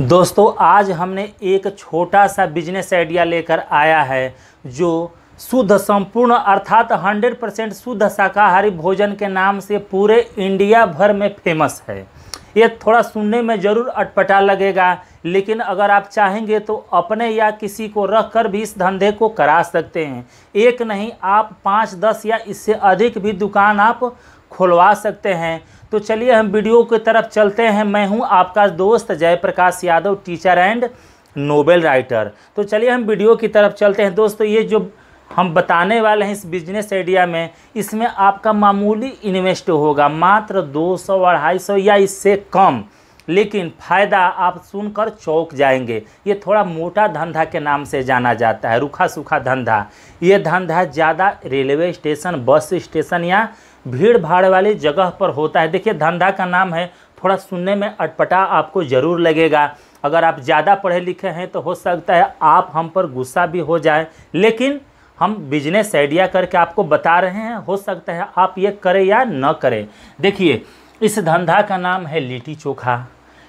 दोस्तों आज हमने एक छोटा सा बिजनेस आइडिया लेकर आया है जो शुद्ध संपूर्ण अर्थात 100% शुद्ध शाकाहारी भोजन के नाम से पूरे इंडिया भर में फेमस है। ये थोड़ा सुनने में ज़रूर अटपटा लगेगा, लेकिन अगर आप चाहेंगे तो अपने या किसी को रख कर भी इस धंधे को करा सकते हैं। एक नहीं, आप 5, 10 या इससे अधिक भी दुकान आप खुलवा सकते हैं। तो चलिए हम वीडियो की तरफ चलते हैं। मैं हूं आपका दोस्त Jayprakash Yadav, teacher and novel writer. तो चलिए हम वीडियो की तरफ चलते हैं। दोस्तों ये जो हम बताने वाले हैं इस बिजनेस आइडिया में, इसमें आपका मामूली इन्वेस्ट होगा, मात्र 200, 250 या इससे कम, लेकिन फ़ायदा आप सुनकर चौंक जाएंगे। ये थोड़ा मोटा धंधा के नाम से जाना जाता है, रूखा सूखा धंधा। ये धंधा ज़्यादा रेलवे स्टेशन, बस स्टेशन या भीड़ भाड़ वाली जगह पर होता है। देखिए धंधा का नाम है, थोड़ा सुनने में अटपटा आपको ज़रूर लगेगा। अगर आप ज़्यादा पढ़े लिखे हैं तो हो सकता है आप हम पर गुस्सा भी हो जाए, लेकिन हम बिजनेस आइडिया करके आपको बता रहे हैं। हो सकता है आप ये करें या न करें। देखिए इस धंधा का नाम है लिट्टी चोखा।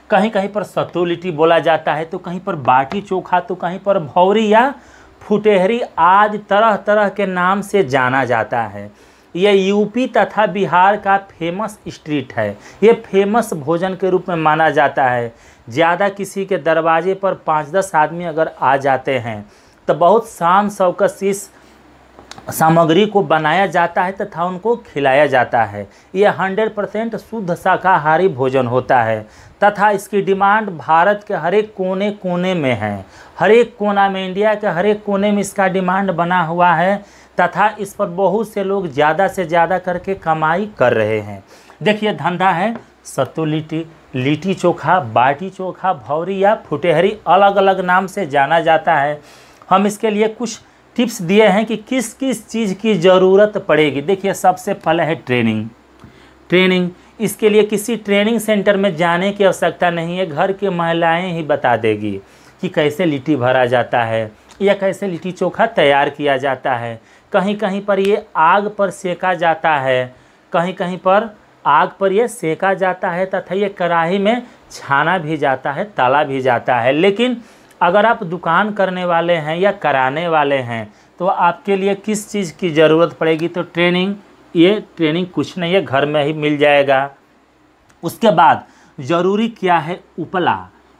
कहीं कहीं पर सत्तू लिट्टी बोला जाता है, तो कहीं पर बाटी चोखा, तो कहीं पर भौरी या फुटेहरी आदि तरह तरह के नाम से जाना जाता है। यह यूपी तथा बिहार का फेमस स्ट्रीट है। ये फेमस भोजन के रूप में माना जाता है। ज़्यादा किसी के दरवाजे पर 5-10 आदमी अगर आ जाते हैं तो बहुत शान शौकत से इस सामग्री को बनाया जाता है तथा उनको खिलाया जाता है। यह 100% शुद्ध शाकाहारी भोजन होता है तथा इसकी डिमांड भारत के हर एक कोने कोने में है। हर एक कोना में, इंडिया के हर एक कोने में इसका डिमांड बना हुआ है तथा इस पर बहुत से लोग ज़्यादा से ज़्यादा करके कमाई कर रहे हैं। देखिए धंधा है सत्तू लिट्टी, लिट्टी चोखा, बाटी चोखा, भौरी या फुटेहरी, अलग अलग नाम से जाना जाता है। हम इसके लिए कुछ टिप्स दिए हैं कि किस किस चीज़ की ज़रूरत पड़ेगी। देखिए सबसे पहले है ट्रेनिंग। इसके लिए किसी ट्रेनिंग सेंटर में जाने की आवश्यकता नहीं है, घर की महिलाएं ही बता देगी कि कैसे लिट्टी भरा जाता है या कैसे लिट्टी चोखा तैयार किया जाता है। कहीं कहीं पर ये आग पर सेका जाता है, कहीं कहीं पर आग पर ये सेका जाता है तथा ये कढ़ाई में छाना भी जाता है, तला भी जाता है। लेकिन अगर आप दुकान करने वाले हैं या कराने वाले हैं तो आपके लिए किस चीज़ की ज़रूरत पड़ेगी? तो ट्रेनिंग। ये ट्रेनिंग कुछ नहीं है, घर में ही मिल जाएगा। उसके बाद ज़रूरी क्या है? उपला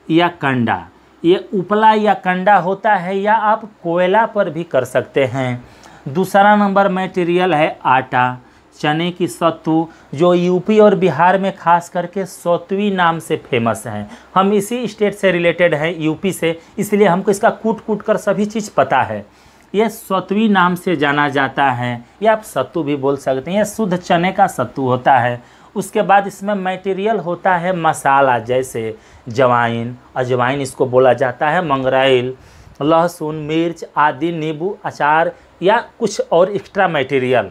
या कंडा। ये उपला या कंडा होता है या आप कोयला पर भी कर सकते हैं। दूसरा नंबर मटेरियल है आटा, चने की सत्तू, जो यूपी और बिहार में खास करके सौतवी नाम से फेमस है। हम इसी स्टेट से रिलेटेड हैं, यूपी से, इसलिए हमको इसका कूट कर सभी चीज़ पता है। यह सौतवी नाम से जाना जाता है या आप सत्तू भी बोल सकते हैं। यह शुद्ध चने का सत्तू होता है। उसके बाद इसमें मटेरियल होता है मसाला, जैसे अजवाइन इसको बोला जाता है, मंगरेल, लहसुन, मिर्च आदि, नींबू, अचार या कुछ और एक्स्ट्रा मटेरियल।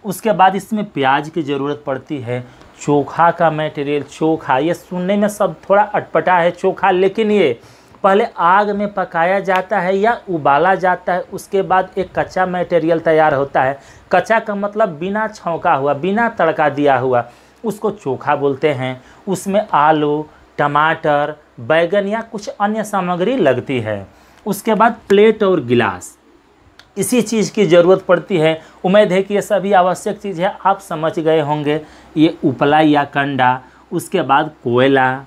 उसके बाद इसमें प्याज की ज़रूरत पड़ती है। चोखा का मटेरियल, चोखा, ये सुनने में सब थोड़ा अटपटा है चोखा, लेकिन ये पहले आग में पकाया जाता है या उबाला जाता है। उसके बाद एक कच्चा मटेरियल तैयार होता है। कच्चा का मतलब बिना छौंका हुआ, बिना तड़का दिया हुआ, उसको चोखा बोलते हैं। उसमें आलू, टमाटर, बैगन या कुछ अन्य सामग्री लगती है। उसके बाद प्लेट और गिलास, इसी चीज़ की ज़रूरत पड़ती है। उम्मीद है कि ये सभी आवश्यक चीज़ है, आप समझ गए होंगे। ये उपला या कंडा। उसके बाद कोयला।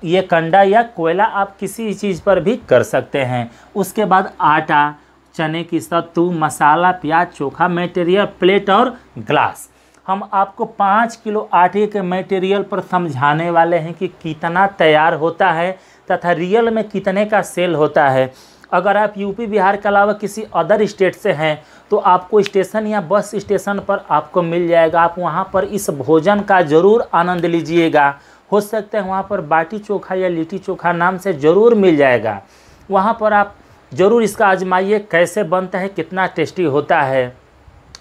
ये कंडा या कोयला आप किसी चीज़ पर भी कर सकते हैं। उसके बाद आटा, चने की सत्तू, मसाला, प्याज, चोखा मटेरियल, प्लेट और ग्लास। हम आपको 5 किलो आटे के मटेरियल पर समझाने वाले हैं कि कितना तैयार होता है तथा रियल में कितने का सेल होता है। अगर आप यूपी बिहार के अलावा किसी अदर स्टेट से हैं तो आपको स्टेशन या बस स्टेशन पर आपको मिल जाएगा। आप वहां पर इस भोजन का ज़रूर आनंद लीजिएगा। हो सकता है वहां पर बाटी चोखा या लिट्टी चोखा नाम से ज़रूर मिल जाएगा। वहां पर आप ज़रूर इसका आजमाइए, कैसे बनता है, कितना टेस्टी होता है।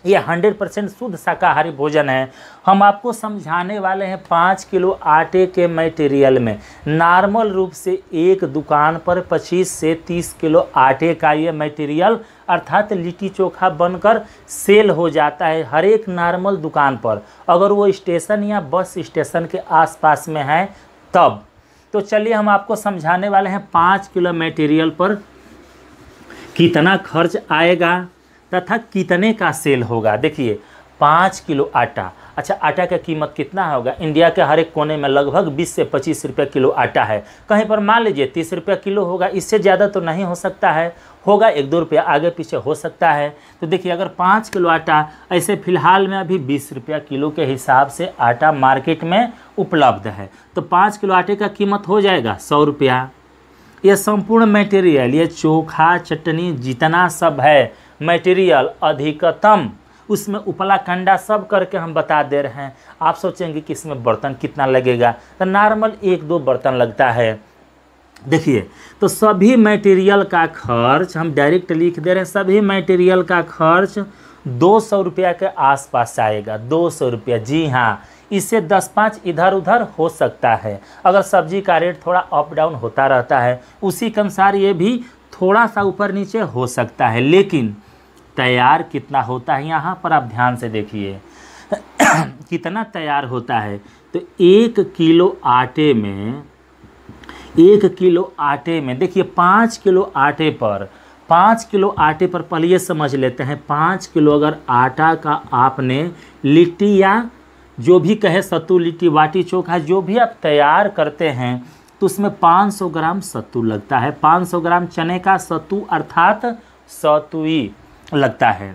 ये 100% शुद्ध शाकाहारी भोजन है। हम आपको समझाने वाले हैं 5 किलो आटे के मटेरियल में। नॉर्मल रूप से एक दुकान पर 25 से 30 किलो आटे का ये मटेरियल अर्थात लिट्टी चोखा बनकर सेल हो जाता है हर एक नॉर्मल दुकान पर, अगर वो स्टेशन या बस स्टेशन के आसपास में है तब। तो चलिए हम आपको समझाने वाले हैं 5 किलो मटेरियल पर कितना खर्च आएगा तथा कितने का सेल होगा। देखिए 5 किलो आटा, अच्छा आटा का कीमत कितना होगा? इंडिया के हर एक कोने में लगभग 20 से 25 रुपये किलो आटा है। कहीं पर मान लीजिए 30 रुपये किलो होगा, इससे ज़्यादा तो नहीं हो सकता है, होगा 1-2 रुपया आगे पीछे हो सकता है। तो देखिए अगर 5 किलो आटा, ऐसे फ़िलहाल में अभी 20 रुपया किलो के हिसाब से आटा मार्केट में उपलब्ध है, तो 5 किलो आटे का कीमत हो जाएगा 100 रुपया। ये संपूर्ण मटेरियल, ये चोखा चटनी जितना सब है मटेरियल अधिकतम, उसमें उपला कंडा सब करके हम बता दे रहे हैं। आप सोचेंगे कि इसमें बर्तन कितना लगेगा, तो नॉर्मल 1-2 बर्तन लगता है। देखिए तो सभी मटेरियल का खर्च हम डायरेक्ट लिख दे रहे हैं, सभी मटेरियल का खर्च 200 रुपया के आसपास आएगा। 200 रुपया, जी हाँ, इससे 10-5 इधर उधर हो सकता है। अगर सब्जी का रेट थोड़ा अप डाउन होता रहता है, उसी के अनुसार ये भी थोड़ा सा ऊपर नीचे हो सकता है। लेकिन तैयार कितना होता है यहाँ पर आप ध्यान से देखिए कितना तैयार होता है। तो 1 किलो आटे में, 1 किलो आटे में देखिए 5 किलो आटे पर, 5 किलो आटे पर पहले ये समझ लेते हैं, 5 किलो अगर आटा का आपने लिट्टी या जो भी कहे सत्तू, लिट्टी, बाटी, चोखा जो भी आप तैयार करते हैं, तो उसमें 500 ग्राम सत्तू लगता है। 500 ग्राम चने का सत्तू अर्थात सतुई लगता है।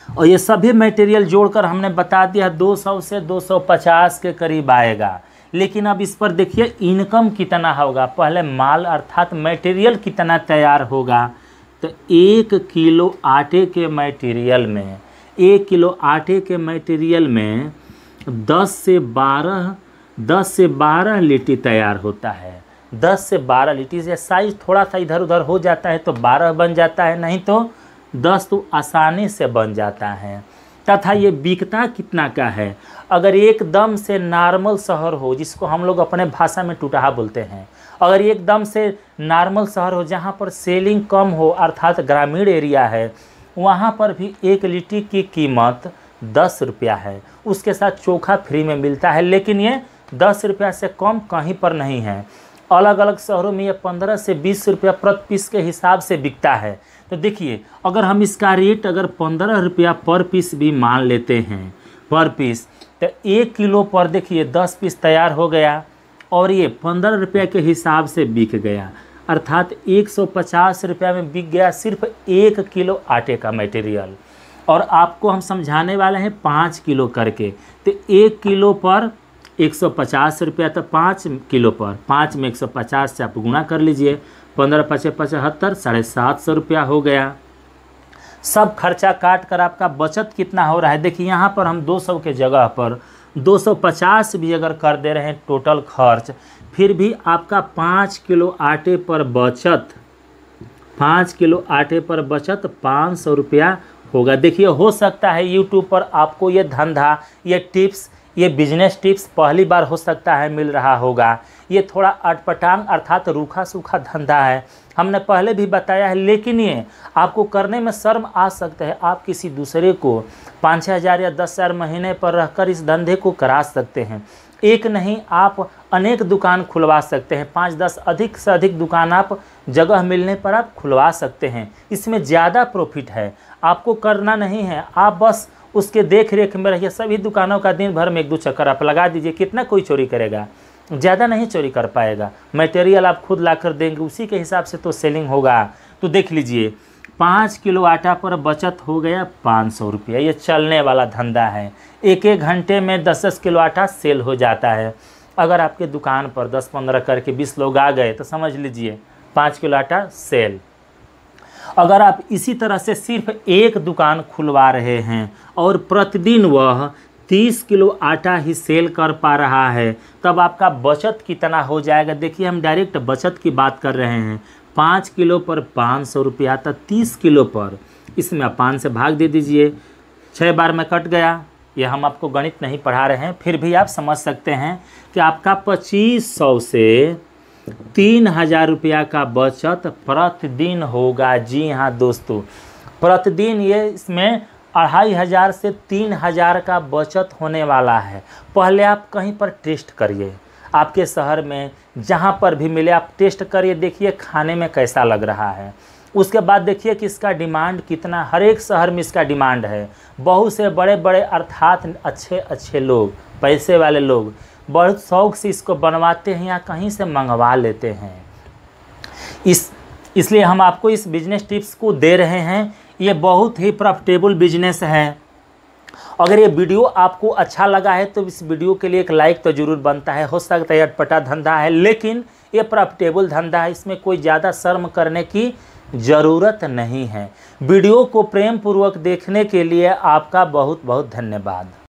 और ये सभी मटेरियल जोड़कर हमने बता दिया 200 से 250 के करीब आएगा। लेकिन अब इस पर देखिए इनकम कितना होगा, पहले माल अर्थात मटेरियल कितना तैयार होगा। तो 1 किलो आटे के मटेरियल में, 1 किलो आटे के मटेरियल में 10 से 12 लिट्टी तैयार होता है। 10 से 12 लिट्टी से साइज थोड़ा सा इधर उधर हो जाता है तो 12 बन जाता है, नहीं तो 10 तो आसानी से बन जाता है। तथा ये बिकता कितना का है? अगर एकदम से नॉर्मल शहर हो, जिसको हम लोग अपने भाषा में टुटहा बोलते हैं, अगर एकदम से नॉर्मल शहर हो जहाँ पर सेलिंग कम हो अर्थात ग्रामीण एरिया है, वहाँ पर भी 1 लिट्टी की कीमत 10 रुपया है। उसके साथ चोखा फ्री में मिलता है, लेकिन ये 10 रुपया से कम कहीं पर नहीं है। अलग अलग शहरों में ये 15 से 20 रुपया प्रति पीस के हिसाब से बिकता है। तो देखिए अगर हम इसका रेट अगर 15 रुपया पर पीस भी मान लेते हैं पर पीस, तो 1 किलो पर देखिए 10 पीस तैयार हो गया और ये 15 रुपया के हिसाब से बिक गया, अर्थात 150 रुपया में बिक गया सिर्फ 1 किलो आटे का मटेरियल। और आपको हम समझाने वाले हैं 5 किलो करके, तो 1 किलो पर 150 रुपया, तो 5 किलो पर 5 में 150 से आप गुणा कर लीजिए, 15×5 = 75, 750 रुपया हो गया। सब खर्चा काट कर आपका बचत कितना हो रहा है? देखिए यहाँ पर हम 200 के जगह पर 250 भी अगर कर दे रहे हैं टोटल खर्च, फिर भी आपका 5 किलो आटे पर बचत, 5 किलो आटे पर बचत 500 रुपया होगा। देखिए हो सकता है यूट्यूब पर आपको ये धंधा, ये टिप्स, ये बिजनेस टिप्स पहली बार हो सकता है मिल रहा होगा। ये थोड़ा अटपटांग अर्थात रूखा सूखा धंधा है, हमने पहले भी बताया है, लेकिन ये आपको करने में शर्म आ सकता है। आप किसी दूसरे को 5-6 हज़ार या 10 हज़ार महीने पर रहकर इस धंधे को करा सकते हैं। एक नहीं, आप अनेक दुकान खुलवा सकते हैं, 5-10 अधिक से अधिक दुकान आप जगह मिलने पर आप खुलवा सकते हैं। इसमें ज़्यादा प्रॉफिट है, आपको करना नहीं है, आप बस उसके देख रेख में रहिए। सभी दुकानों का दिन भर में 1-2 चक्कर आप लगा दीजिए, कितना कोई चोरी करेगा? ज़्यादा नहीं चोरी कर पाएगा। मटेरियल आप खुद ला कर देंगे, उसी के हिसाब से तो सेलिंग होगा। तो देख लीजिए 5 किलो आटा पर बचत हो गया 500 रुपया। ये चलने वाला धंधा है, 1-1 घंटे में 10-10 किलो आटा सेल हो जाता है। अगर आपके दुकान पर 10-15 करके 20 लोग आ गए तो समझ लीजिए 5 किलो आटा सेल। अगर आप इसी तरह से सिर्फ एक दुकान खुलवा रहे हैं और प्रतिदिन वह 30 किलो आटा ही सेल कर पा रहा है, तब आपका बचत कितना हो जाएगा? देखिए हम डायरेक्ट बचत की बात कर रहे हैं। 5 किलो पर 500 रुपया, तो 30 किलो पर इसमें आप 5 से भाग दे दीजिए, 6 बार में कट गया। ये हम आपको गणित नहीं पढ़ा रहे हैं, फिर भी आप समझ सकते हैं कि आपका 2500 से 3000 रुपया का बचत प्रतिदिन होगा। जी हाँ दोस्तों, प्रतिदिन ये इसमें 2500 से 3000 का बचत होने वाला है। पहले आप कहीं पर टेस्ट करिए, आपके शहर में जहाँ पर भी मिले आप टेस्ट करिए, देखिए खाने में कैसा लग रहा है। उसके बाद देखिए कि इसका डिमांड कितना, हर एक शहर में इसका डिमांड है। बहुत से बड़े बड़े अर्थात अच्छे अच्छे लोग, पैसे वाले लोग बहुत शौक से इसको बनवाते हैं या कहीं से मंगवा लेते हैं। इसलिए हम आपको इस बिजनेस टिप्स को दे रहे हैं। ये बहुत ही प्रॉफिटेबल बिजनेस है। अगर ये वीडियो आपको अच्छा लगा है तो इस वीडियो के लिए एक लाइक तो ज़रूर बनता है। हो सकता है अटपटा धंधा है, लेकिन ये प्रॉफिटेबल धंधा है, इसमें कोई ज़्यादा शर्म करने की ज़रूरत नहीं है। वीडियो को प्रेम पूर्वक देखने के लिए आपका बहुत बहुत धन्यवाद।